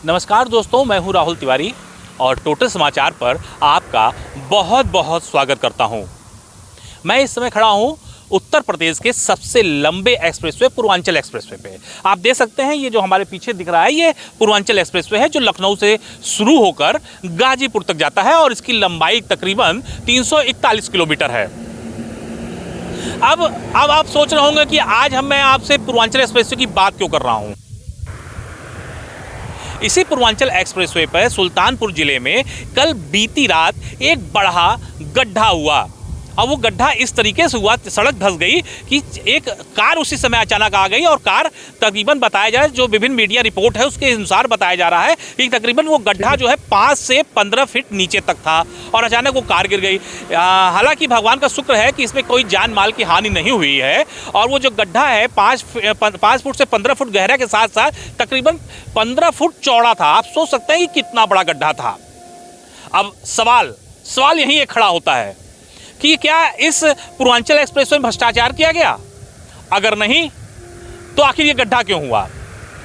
नमस्कार दोस्तों, मैं हूं राहुल तिवारी और टोटल समाचार पर आपका बहुत बहुत स्वागत करता हूं। मैं इस समय खड़ा हूं उत्तर प्रदेश के सबसे लंबे एक्सप्रेसवे पूर्वांचल एक्सप्रेसवे पे। आप देख सकते हैं ये जो हमारे पीछे दिख रहा है ये पूर्वांचल एक्सप्रेसवे है जो लखनऊ से शुरू होकर गाजीपुर तक जाता है और इसकी लंबाई तकरीबन 341 किलोमीटर है। अब आप सोच रहे होंगे कि आज मैं आपसे पूर्वांचल एक्सप्रेसवे की बात क्यों कर रहा हूं। इसी पूर्वांचल एक्सप्रेसवे पर सुल्तानपुर जिले में कल बीती रात एक बड़ा गड्ढा हुआ। अब वो गड्ढा इस तरीके से हुआ, सड़क धंस गई कि एक कार उसी समय अचानक आ गई और कार तकरीबन बताया जा रहा है, जो विभिन्न मीडिया रिपोर्ट है उसके अनुसार बताया जा रहा है कि तकरीबन वो गड्ढा जो है 5 से 15 फीट नीचे तक था और अचानक वो कार गिर गई। हालांकि भगवान का शुक्र है कि इसमें कोई जान माल की हानि नहीं हुई है और वो जो गड्ढा है 5 फुट से 15 फुट गहरा के साथ साथ तकरीबन 15 फुट चौड़ा था। आप सोच सकते हैं कि कितना बड़ा गड्ढा था। अब सवाल यहीं एक खड़ा होता है कि क्या इस पूर्वांचल एक्सप्रेसवे में भ्रष्टाचार किया गया? अगर नहीं तो आखिर ये गड्ढा क्यों हुआ?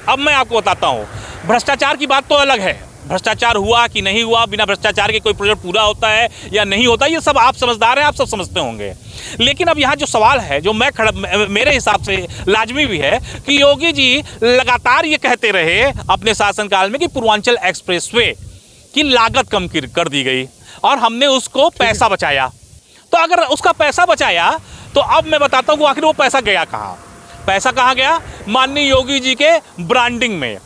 अब मैं आपको बताता हूँ। भ्रष्टाचार की बात तो अलग है, भ्रष्टाचार हुआ कि नहीं हुआ, बिना भ्रष्टाचार के कोई प्रोजेक्ट पूरा होता है या नहीं होता, ये सब आप समझदार हैं, आप सब समझते होंगे। लेकिन अब यहाँ जो सवाल है जो मेरे हिसाब से लाजमी भी है कि योगी जी लगातार ये कहते रहे अपने शासनकाल में कि पूर्वांचल एक्सप्रेसवे की लागत कम कर दी गई और हमने उसको पैसा बचाया। तो अगर उसका पैसा बचाया तो अब मैं बताता हूँ आखिर वो पैसा गया कहाँ। पैसा कहाँ गया? माननीय योगी जी के ब्रांडिंग में,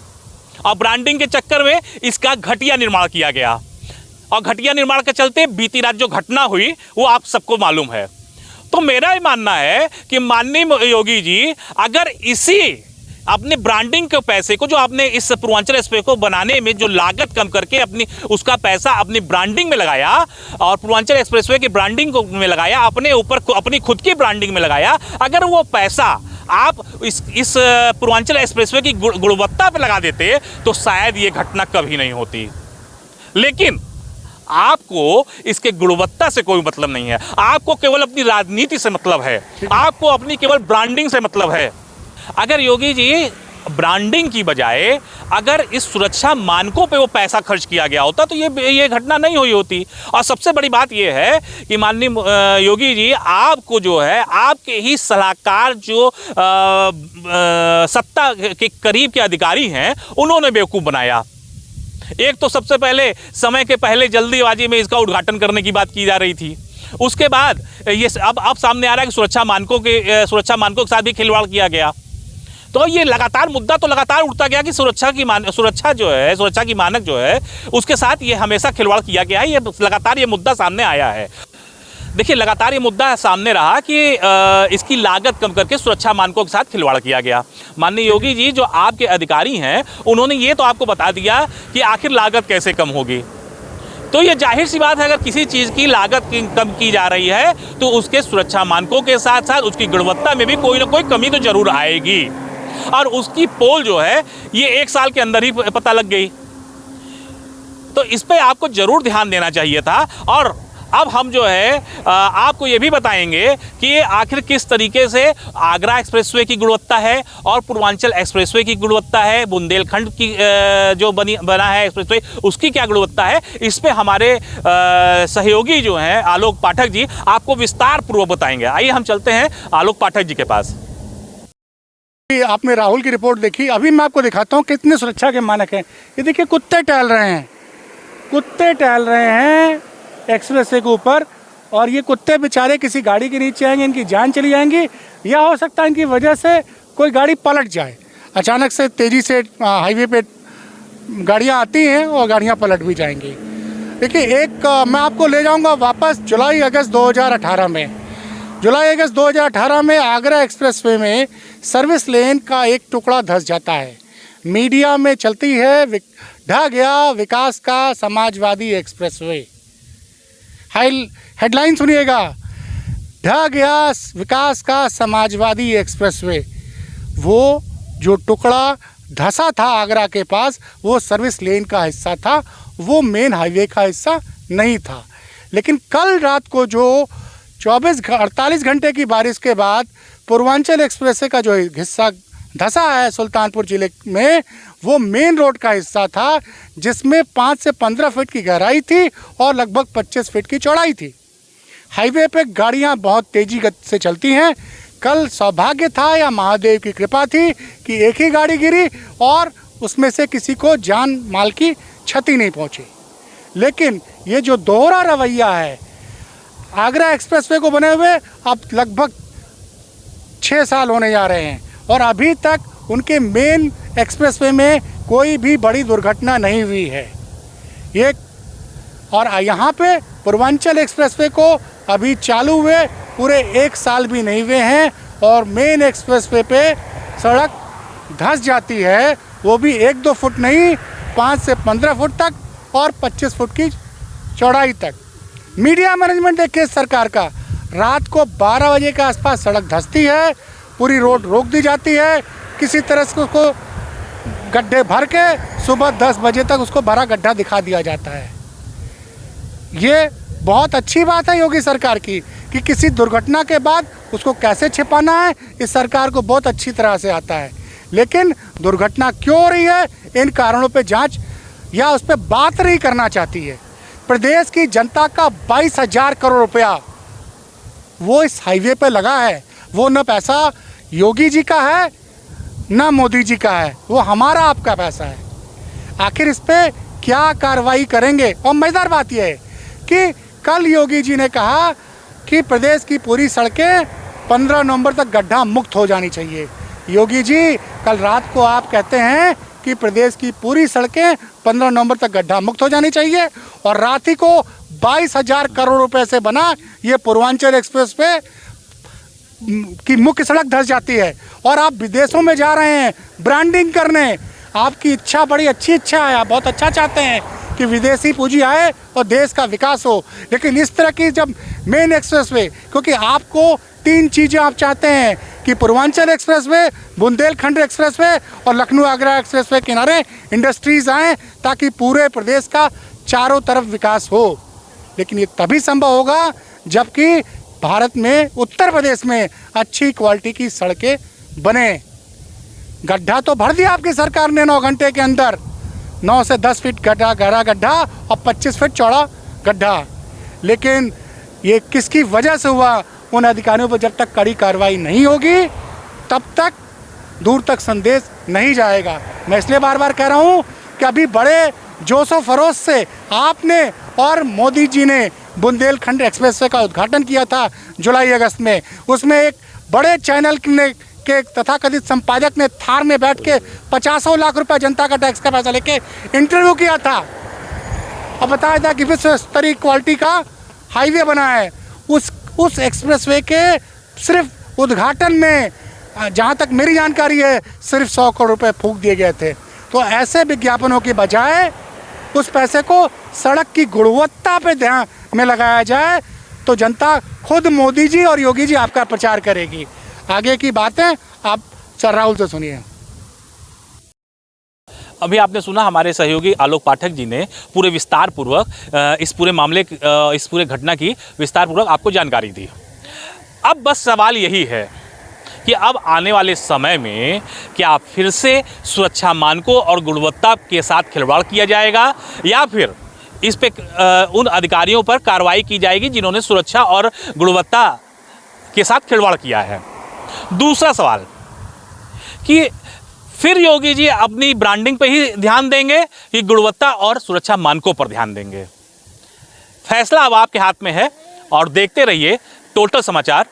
और ब्रांडिंग के चक्कर में इसका घटिया निर्माण किया गया और घटिया निर्माण के चलते बीती रात जो घटना हुई वो आप सबको मालूम है। तो मेरा ये मानना है कि माननीय योगी जी अगर इसी अपने ब्रांडिंग के पैसे को, जो आपने इस पूर्वांचल एक्सप्रेस को बनाने में जो लागत कम करके अपनी उसका पैसा अपनी ब्रांडिंग में लगाया और पूर्वांचल एक्सप्रेसवे की ब्रांडिंग में लगाया, अपने ऊपर अपनी खुद की ब्रांडिंग में लगाया, अगर वो पैसा आप इस पूर्वांचल एक्सप्रेसवे की गुणवत्ता पे लगा देते तो शायद ये घटना कभी नहीं होती। लेकिन आपको इसके गुणवत्ता से कोई मतलब नहीं है, आपको केवल अपनी राजनीति से मतलब है, आपको अपनी केवल ब्रांडिंग से मतलब है। अगर योगी जी ब्रांडिंग की बजाय अगर इस सुरक्षा मानकों पे वो पैसा खर्च किया गया होता तो ये घटना नहीं हुई होती। और सबसे बड़ी बात ये है कि माननीय योगी जी आपको जो है आपके ही सलाहकार जो सत्ता के करीब के अधिकारी हैं उन्होंने बेवकूफ़ बनाया। एक तो सबसे पहले समय के पहले जल्दीबाजी में इसका उद्घाटन करने की बात की जा रही थी, उसके बाद ये अब सामने आ रहा है कि सुरक्षा मानकों के साथ भी खिलवाड़ किया गया। तो ये मुद्दा लगातार उठता गया कि सुरक्षा की मानक जो है उसके साथ ये हमेशा खिलवाड़ किया गया है। ये लगातार ये मुद्दा सामने आया है। देखिए, लगातार ये मुद्दा सामने रहा कि इसकी लागत कम करके सुरक्षा मानकों के साथ खिलवाड़ किया गया। माननीय योगी जी जो आपके अधिकारी हैं उन्होंने ये तो आपको बता दिया कि आखिर लागत कैसे कम होगी। तो ये जाहिर सी बात है, अगर किसी चीज़ की लागत कम की जा रही है तो उसके सुरक्षा मानकों के साथ साथ उसकी गुणवत्ता में भी कोई ना कोई कमी तो जरूर आएगी और उसकी पोल जो है ये 1 साल के अंदर ही पता लग गई। तो इस पे आपको जरूर ध्यान देना चाहिए था। और अब हम जो है आपको ये भी बताएंगे कि आखिर किस तरीके से आगरा एक्सप्रेसवे की गुणवत्ता है और पूर्वांचल एक्सप्रेसवे की गुणवत्ता है, बुंदेलखंड की जो बना है एक्सप्रेसवे उसकी क्या गुणवत्ता है। इस पे हमारे सहयोगी जो हैं आलोक पाठक जी आपको विस्तार पूर्वक बताएंगे। आइए हम चलते हैं आलोक पाठक जी के पास। आपने राहुल की रिपोर्ट देखी, अभी मैं आपको दिखाता हूँ कितने सुरक्षा के मानक हैं। ये देखिए कुत्ते टहल रहे हैं एक्सप्रेसवे के ऊपर और ये कुत्ते बेचारे किसी गाड़ी के नीचे आएंगे, इनकी जान चली जाएंगी या हो सकता है इनकी वजह से कोई गाड़ी पलट जाए। अचानक से तेज़ी से हाईवे पे गाड़ियाँ आती हैं और गाड़ियाँ पलट भी जाएंगी। देखिए मैं आपको ले जाऊँगा वापस जुलाई अगस्त 2018 में आगरा एक्सप्रेसवे में सर्विस लेन का एक टुकड़ा धंस जाता है। मीडिया में चलती है ढह गया विकास का समाजवादी एक्सप्रेसवे। हेडलाइन सुनिएगा, ढह गया विकास का समाजवादी एक्सप्रेसवे। वो जो टुकड़ा धंसा था आगरा के पास वो सर्विस लेन का हिस्सा था, वो मेन हाईवे का हिस्सा नहीं था। लेकिन कल रात को जो 48 घंटे की बारिश के बाद पूर्वांचल एक्सप्रेसवे का जो हिस्सा धंसा है सुल्तानपुर जिले में, वो मेन रोड का हिस्सा था जिसमें 5 से 15 फीट की गहराई थी और लगभग 25 फीट की चौड़ाई थी। हाईवे पे गाड़ियां बहुत तेज़ी गति से चलती हैं। कल सौभाग्य था या महादेव की कृपा थी कि एक ही गाड़ी गिरी और उसमें से किसी को जान माल की क्षति नहीं पहुंची। लेकिन ये जो दोहरा रवैया है, आगरा एक्सप्रेसवे को बने हुए अब लगभग 6 साल होने जा रहे हैं और अभी तक उनके मेन एक्सप्रेसवे में कोई भी बड़ी दुर्घटना नहीं हुई है। ये और यहाँ पे पूर्वांचल एक्सप्रेसवे को अभी चालू हुए पूरे 1 साल भी नहीं हुए हैं और मेन एक्सप्रेसवे पे सड़क धंस जाती है, वो भी 1-2 फुट नहीं, 5 से 15 फुट तक और 25 फुट की चौड़ाई तक। मीडिया मैनेजमेंट देखिए सरकार का, रात को 12 बजे के आसपास सड़क धंसती है, पूरी रोड रोक दी जाती है, किसी तरह से उसको गड्ढे भर के सुबह 10 बजे तक उसको भरा गड्ढा दिखा दिया जाता है। ये बहुत अच्छी बात है योगी सरकार की कि किसी दुर्घटना के बाद उसको कैसे छिपाना है, इस सरकार को बहुत अच्छी तरह से आता है। लेकिन दुर्घटना क्यों हो रही है, इन कारणों पे जांच या उस पर बात नहीं करना चाहती है। प्रदेश की जनता का 22,000 करोड़ रुपया वो इस हाईवे पे लगा है। वो न पैसा योगी जी का है न मोदी जी का है, वो हमारा आपका पैसा है। आखिर इस पे क्या कार्रवाई करेंगे। और मज़ेदार बात यह है कि कल योगी जी ने कहा कि प्रदेश की पूरी सड़कें 15 नवंबर तक गड्ढा मुक्त हो जानी चाहिए। योगी जी, कल रात को आप कहते हैं कि प्रदेश की पूरी सड़कें 15 नवंबर तक गड्ढा मुक्त हो जानी चाहिए और रात ही को 22,000 करोड़ रुपए से बना ये पूर्वांचल एक्सप्रेस पे की मुख्य सड़क धंस जाती है और आप विदेशों में जा रहे हैं ब्रांडिंग करने। आपकी इच्छा बड़ी अच्छी इच्छा है, आप बहुत अच्छा चाहते हैं कि विदेशी पूंजी आए और देश का विकास हो। लेकिन इस तरह की जब मेन एक्सप्रेसवे, क्योंकि आपको 3 चीज़ें आप चाहते हैं कि पूर्वांचल एक्सप्रेसवे, बुंदेलखंड एक्सप्रेसवे और लखनऊ आगरा एक्सप्रेसवे किनारे इंडस्ट्रीज़ आएँ ताकि पूरे प्रदेश का चारों तरफ विकास हो। लेकिन ये तभी संभव होगा जबकि भारत में, उत्तर प्रदेश में अच्छी क्वालिटी की सड़कें बने। गड्ढा तो भर दिया आपकी सरकार ने 9 घंटे के अंदर, 9 से 10 फीट गहरा गड्ढा और 25 फीट चौड़ा गड्ढा। लेकिन ये किसकी वजह से हुआ, उन अधिकारियों पर जब तक कड़ी कार्रवाई नहीं होगी तब तक दूर तक संदेश नहीं जाएगा। मैं इसलिए बार बार कह रहा हूँ कि अभी बड़े जोशो फरोश से आपने और मोदी जी ने बुंदेलखंड एक्सप्रेसवे का उद्घाटन किया था जुलाई अगस्त में। उसमें एक बड़े चैनल के तथाकथित संपादक ने थार में बैठ के 50 लाख रुपए जनता का टैक्स का पैसा लेके इंटरव्यू किया था और बताया था कि विश्व स्तरीय क्वालिटी का हाईवे बना है। उस एक्सप्रेसवे के सिर्फ उद्घाटन में, जहाँ तक मेरी जानकारी है, सिर्फ 100 करोड़ रुपए फूंक दिए गए थे। तो ऐसे विज्ञापनों के बजाय उस पैसे को सड़क की गुणवत्ता पे ध्यान में लगाया जाए तो जनता खुद मोदी जी और योगी जी आपका प्रचार करेगी। आगे की बातें आप सर राहुल से सुनिए। अभी आपने सुना हमारे सहयोगी आलोक पाठक जी ने पूरे विस्तार पूर्वक इस पूरे मामले, इस पूरे घटना की विस्तार पूर्वक आपको जानकारी दी। अब बस सवाल यही है कि अब आने वाले समय में क्या फिर से सुरक्षा मानकों और गुणवत्ता के साथ खिलवाड़ किया जाएगा या फिर इस पे उन अधिकारियों पर कार्रवाई की जाएगी जिन्होंने सुरक्षा और गुणवत्ता के साथ खिलवाड़ किया है। दूसरा सवाल कि फिर योगी जी अपनी ब्रांडिंग पे ही ध्यान देंगे कि गुणवत्ता और सुरक्षा मानकों पर ध्यान देंगे। फैसला अब आपके हाथ में है और देखते रहिए टोटल समाचार